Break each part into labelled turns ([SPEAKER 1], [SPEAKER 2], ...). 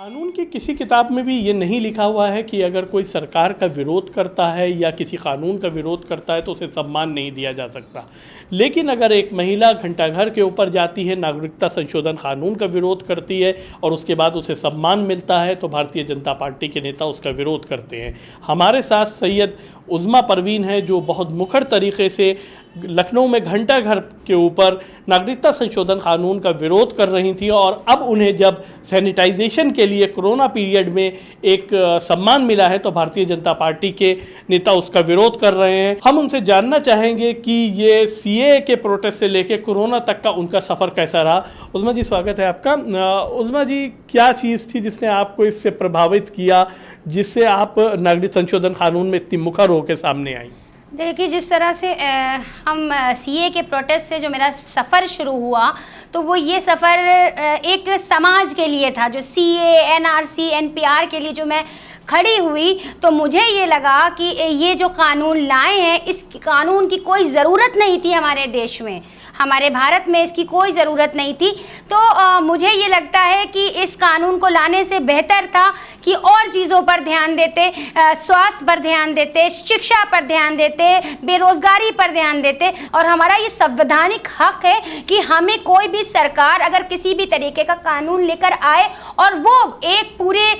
[SPEAKER 1] कानून की किसी किताब में भी ये नहीं लिखा हुआ है कि अगर कोई सरकार का विरोध करता है या किसी कानून का विरोध करता है तो उसे सम्मान नहीं दिया जा सकता। लेकिन अगर एक महिला घंटाघर के ऊपर जाती है, नागरिकता संशोधन कानून का विरोध करती है और उसके बाद उसे सम्मान मिलता है तो भारतीय जनता पार्टी के नेता उसका विरोध करते हैं। हमारे साथ सैयद उज़्मा परवीन है जो बहुत मुखर तरीके से लखनऊ में घंटाघर के ऊपर नागरिकता संशोधन कानून का विरोध कर रही थी और अब उन्हें जब सैनिटाइजेशन के लिए कोरोना पीरियड में एक सम्मान मिला है तो भारतीय जनता पार्टी के नेता उसका विरोध कर रहे हैं। हम उनसे जानना चाहेंगे कि ये सीएए के प्रोटेस्ट से लेकर कोरोना तक का उनका सफ़र कैसा रहा। उज़्मा जी, स्वागत है आपका। उज़्मा जी, क्या चीज़ थी जिसने आपको इससे प्रभावित किया, जिससे आप नागरिक संशोधन कानून में इतनी मुखर होकर सामने आई?
[SPEAKER 2] देखिए, जिस तरह से हम सीए के प्रोटेस्ट से जो मेरा सफ़र शुरू हुआ तो वो ये सफ़र एक समाज के लिए था। जो सीए, एनआरसी, एनपीआर के लिए जो मैं खड़ी हुई तो मुझे ये लगा कि ये जो कानून लाए हैं इस कानून की कोई ज़रूरत नहीं थी हमारे देश में, हमारे भारत में इसकी कोई ज़रूरत नहीं थी। तो मुझे ये लगता है कि इस कानून को लाने से बेहतर था कि और चीज़ों पर ध्यान देते, स्वास्थ्य पर ध्यान देते, शिक्षा पर ध्यान देते, बेरोज़गारी पर ध्यान देते। और हमारा ये संवैधानिक हक है कि हमें कोई भी सरकार अगर किसी भी तरीके का कानून लेकर आए और वो एक पूरे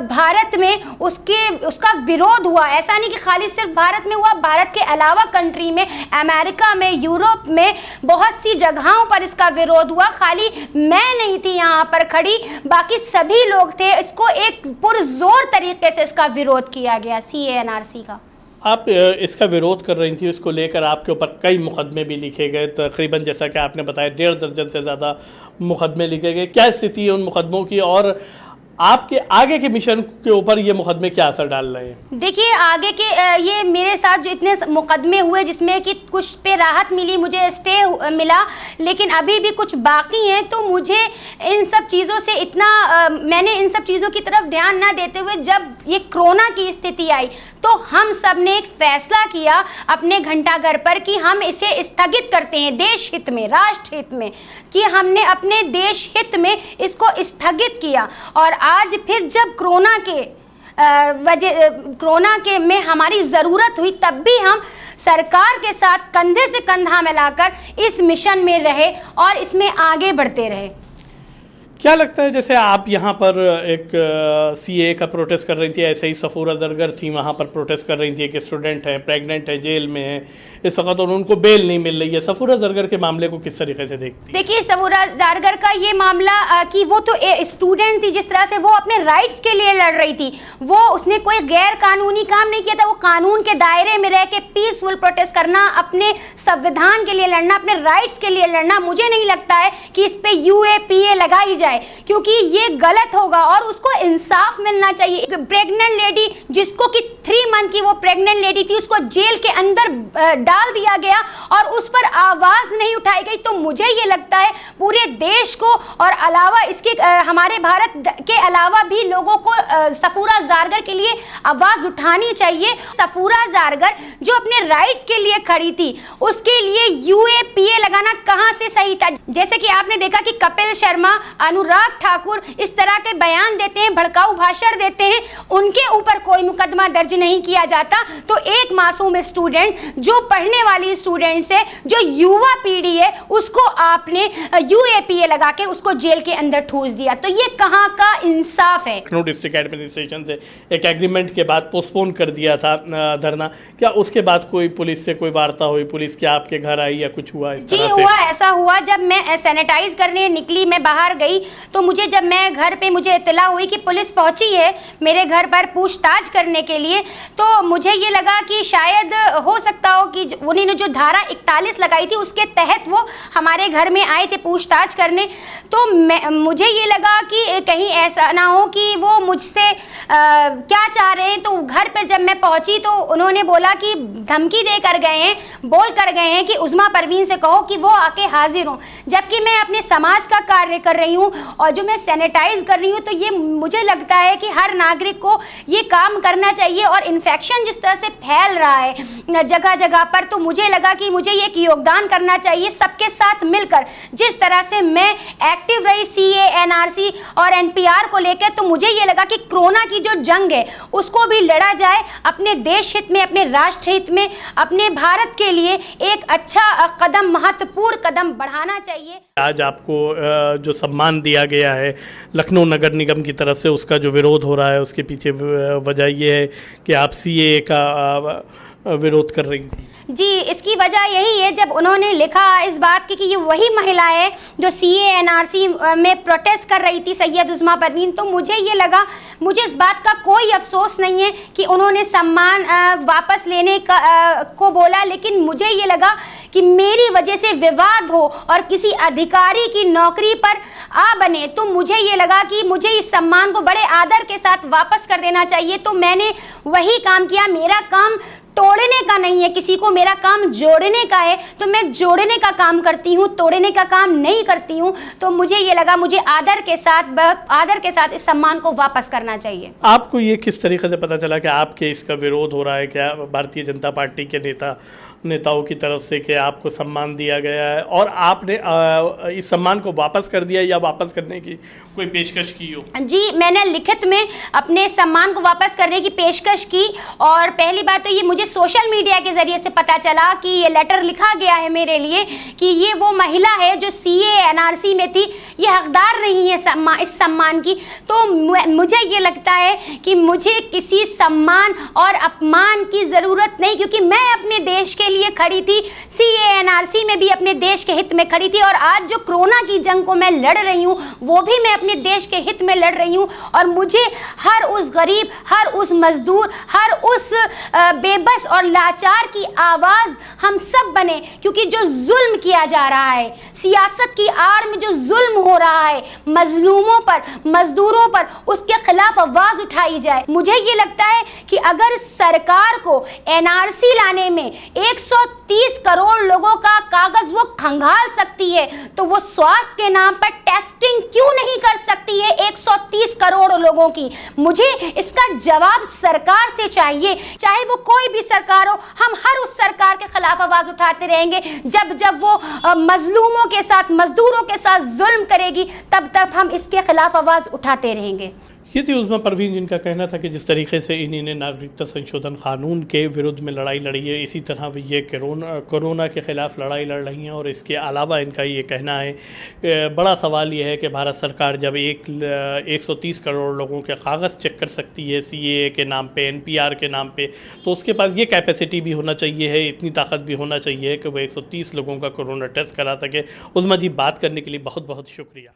[SPEAKER 2] भारत में उसका विरोध हुआ, ऐसा नहीं कि खाली सिर्फ भारत में हुआ, भारत के अलावा कंट्री में, अमेरिका में, यूरोप में बहुत सी जगहों पर इसका विरोध हुआ। खाली मैं नहीं थी यहाँ पर खड़ी, बाकी सभी लोग थे। इसको एक पुरजोर तरीके से इसका विरोध किया गया सीए एनआरसी का।
[SPEAKER 1] आप इसका विरोध कर रही थी, इसको लेकर आपके ऊपर कई मुकदमे भी लिखे गए, तकरीबन जैसा कि आपने बताया 1.5 दर्जन से ज़्यादा मुकदमे लिखे गए। क्या स्थिति है उन मुकदमों की और आपके आगे के मिशन के ऊपर ये मुकदमे क्या असर डाल रहे हैं?
[SPEAKER 2] देखिए, आगे के ये मेरे साथ जो इतने मुकदमे हुए जिसमें कि कुछ पे राहत मिली, मुझे स्टे मिला, लेकिन अभी भी कुछ बाकी हैं। तो मुझे इन सब चीज़ों से मैंने इन सब चीज़ों की तरफ ध्यान ना देते हुए जब ये कोरोना की स्थिति आई तो हम सब ने एक फैसला किया अपने घंटाघर पर कि हम इसे स्थगित करते हैं देश हित में, राष्ट्र हित में, कि हमने अपने देश हित में इसको स्थगित किया। और आज फिर जब कोरोना के में हमारी ज़रूरत हुई तब भी हम सरकार के साथ कंधे से कंधा मिलाकर इस मिशन में रहे और इसमें आगे बढ़ते रहे।
[SPEAKER 1] क्या लगता है, जैसे आप यहाँ पर एक सीए का प्रोटेस्ट कर रही थी, ऐसे ही सफूरा जरगर थी वहाँ पर प्रोटेस्ट कर रही थी, एक स्टूडेंट है, प्रेग्नेंट है, जेल में है इस वक्त और उनको बेल नहीं मिल रही है। सफूरा जरगर के मामले को किस तरीके से देखती है?
[SPEAKER 2] देखिए, सफूरा जरगर का ये मामला कि वो तो स्टूडेंट थी, जिस तरह से वो अपने राइट्स के लिए लड़ रही थी, उसने कोई गैर कानूनी काम नहीं किया था। वो कानून के दायरे में रह के पीसफुल प्रोटेस्ट करना, अपने संविधान के लिए लड़ना, अपने राइट्स के लिए लड़ना, मुझे नहीं लगता है कि इस पे यूएपीए लगाई जाए, क्योंकि ये गलत होगा और उसको इंसाफ मिलना चाहिए। एक प्रेग्नेंट लेडी जिसको कि 3 मंथ की वो प्रेग्नेंट लेडी थी, उसको जेल के अंदर डाल दिया गया और उस पर आवाज नहीं उठाई गई। तो मुझे ये लगता है पूरे देश को और अलावा इसके हमारे भारत के अलावा भी लोगों को सफूरा जरगर के लिए आवाज उठानी चाहिए। सफूरा जरगर जो अपने राइट्स के लिए खड़ी थी, उसके लिए यूएपीए लगाना कहां से सही था? जैसे कि आपने देखा कि कपिल शर्मा, अनुराग ठाकुर इस तरह के बयान देते हैं, भड़काऊ भाषण देते हैं, उनके ऊपर कोई मुकदमा दर्ज नहीं किया जाता। तो एक मासूम स्टूडेंट, जो पढ़ने वाली स्टूडेंट है, जो युवा पीढ़ी है, उसको आपने यूएपीए लगा के उसको जेल के अंदर ठूस दिया। तो ये कहां का इंसाफ है?
[SPEAKER 1] लखनऊ डिस्ट्रिक्ट एडमिनिस्ट्रेशन से एक एग्रीमेंट के बाद पोस्टपोन कर दिया था धरना, क्या उसके बाद कोई पुलिस से कोई वार्ता हुई? पुलिस क्या आपके घर आई या कुछ हुआ?
[SPEAKER 2] जी हुआ, ऐसा हुआ। जब मैं सैनिटाइज करने निकली, मैं बाहर गई तो जब मैं घर पे मुझे इत्तला हुई कि पुलिस पहुंची है मेरे घर पर पूछताछ करने के लिए, तो मुझे ये लगा कि शायद हो सकता हो कि उन्होंने जो धारा 41 लगाई थी उसके तहत वो हमारे घर में आए थे पूछताछ करने। तो मुझे ये लगा कि कहीं ऐसा ना हो कि वो मुझसे क्या चाह रहे हैं। तो घर पर जब मैं पहुंची तो उन्होंने बोला कि धमकी दे कर गए हैं, बोल कर गए हैं कि उज़्मा परवीन से कहो कि वो आके हाजिर हो। जबकि मैं अपने समाज का कार्य कर रही हूँ और जो मैं सैनिटाइज कर रही हूँ, तो ये मुझे लगता है कि हर नागरिक को ये काम करना चाहिए और इन्फेक्शन जिस तरह से फैल रहा है जगह जगह पर, तो मुझे लगा कि मुझे एक योगदान करना चाहिए सबके साथ मिलकर। जिस तरह से मैं एक्टिव रही CAA, NRC और NPR को लेकर, तो मुझे ये लगा कि कोरोना की जो जंग है उसको भी लड़ा जाए अपने देश हित में, अपने राष्ट्र हित में, अपने भारत के लिए एक अच्छा कदम, महत्वपूर्ण कदम बढ़ाना चाहिए।
[SPEAKER 1] आज आपको जो सम्मान दिया गया है लखनऊ नगर निगम की तरफ से, उसका जो विरोध हो रहा है उसके पीछे वजह ये है कि आप CAA का विरोध कर रही थी।
[SPEAKER 2] जी, इसकी वजह यही है, जब उन्होंने लिखा इस बात की कि ये वही महिला है जो CAA NRC में प्रोटेस्ट कर रही थी, सैयद उस्मा परवीन, तो मुझे ये लगा, मुझे इस बात का कोई अफसोस नहीं है कि उन्होंने सम्मान वापस लेने को बोला, लेकिन मुझे ये लगा कि मेरी वजह से विवाद हो और किसी अधिकारी की नौकरी पर आ बने, तो मुझे ये लगा कि मुझे इस सम्मान को बड़े आदर के साथ वापस कर देना चाहिए। तो मैंने वही काम किया। मेरा काम तोड़ने का नहीं है किसी को, मेरा काम जोड़ने का है, तो मैं जोड़ने का काम करती हूँ, तोड़ने का काम नहीं करती हूँ। तो मुझे ये लगा मुझे आदर के साथ, बहुत आदर के साथ इस सम्मान को वापस करना चाहिए।
[SPEAKER 1] आपको ये किस तरीके से पता चला कि आपके इसका विरोध हो रहा है? क्या भारतीय जनता पार्टी के नेताओं की तरफ से कि आपको सम्मान दिया गया है और आपने इस सम्मान को वापस कर दिया या वापस करने की कोई पेशकश की हो?
[SPEAKER 2] जी, मैंने लिखित में अपने सम्मान को वापस करने की पेशकश की, और पहली बात तो ये मुझे सोशल मीडिया के जरिए से पता चला कि ये लेटर लिखा गया है मेरे लिए कि ये वो महिला है जो CAA NRC में थी, ये हकदार नहीं है इस सम्मान की। तो मुझे ये लगता है कि मुझे किसी सम्मान और अपमान की ज़रूरत नहीं, क्योंकि मैं अपने देश के लिए खड़ी थी, CAA NRC में भी अपने देश के हित में खड़ी थी, और आज जो कोरोना की जंग को मैं लड़ रही हूँ वो भी मैं अपने देश के हित में लड़ रही हूँ। और मुझे हर उस गरीब, हर उस मजदूर, हर उस बेबस और लाचार की आवाज़ हम सब बने, क्योंकि जो जुल्म किया जा रहा है, सियासत की आड़ में जो जुल्म हो रहा है मजलूमों पर, मजदूरों पर, उसके खिलाफ आवाज़ उठाई जाए। मुझे ये लगता है कि अगर सरकार को NRC लाने में 130 करोड़ लोगों का कागज वो खंगाल सकती है, तो वो स्वास्थ्य के नाम पर टेस्टिंग क्यों नहीं कर सकती है 130 करोड़ लोगों की? मुझे इसका जवाब सरकार से चाहिए, चाहे वो कोई भी सरकार हो। हम हर उस सरकार के खिलाफ आवाज उठाते रहेंगे जब वो मजलूमों के साथ, मजदूरों के साथ जुल्म करेगी, तब तक हम इसके खिलाफ आवाज उठाते रहेंगे।
[SPEAKER 1] ये थी उस्मा परवीन, जिनका कहना था कि जिस तरीके से इन्हीं ने नागरिकता संशोधन कानून के विरुद्ध में लड़ाई लड़ी है, इसी तरह भी ये कोरोना के ख़िलाफ़ लड़ाई लड़ रही हैं। और इसके अलावा इनका ये कहना है, बड़ा सवाल ये है कि भारत सरकार जब 130 करोड़ लोगों के कागज़ चेक कर सकती है CAA के नाम पे, NPR के नाम पे, तो उसके पास ये कैपेसिटी भी होना चाहिए है, इतनी ताकत भी होना चाहिए कि वह 130 लोगों का कोरोना टेस्ट करा सके। उस्मा जी, बात करने के लिए बहुत बहुत शुक्रिया।